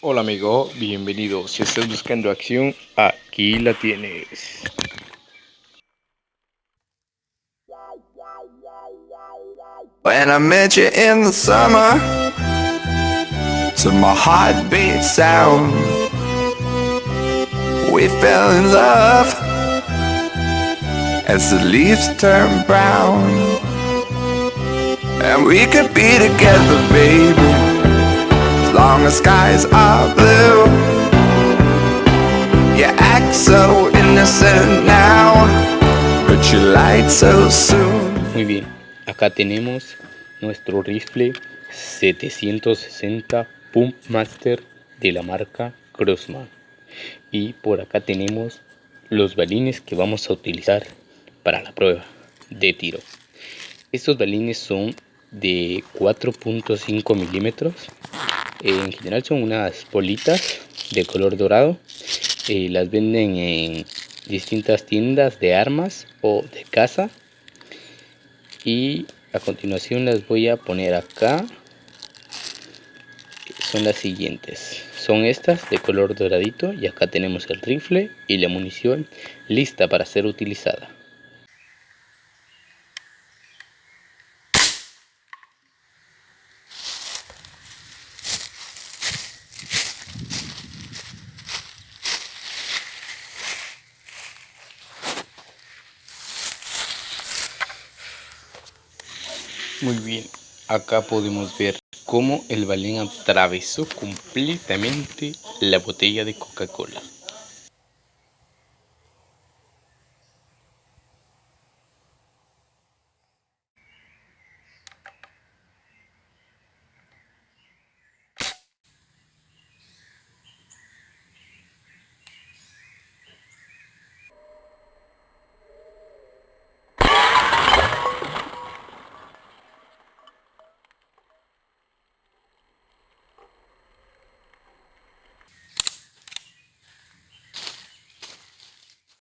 Hola amigo, bienvenido. Si estás buscando acción, aquí la tienes. When I met you in the summer, to my heartbeat sound, we fell in love as the leaves turn brown. And we could be together, baby, as long as skies are blue. You act so innocent now, but you lied so soon. Muy bien, acá tenemos nuestro rifle 760 Pump Master de la marca Grossman. Y por acá tenemos los balines que vamos a utilizar para la prueba de tiro. Estos balines son de 4.5 milímetros. En general son unas bolitas de color dorado. Las venden en distintas tiendas de armas o de caza. Y a continuación las voy a poner acá. Son las siguientes. Son estas de color doradito. Y acá tenemos el rifle y la munición lista para ser utilizada. Muy bien, acá podemos ver cómo el balín atravesó completamente la botella de Coca-Cola.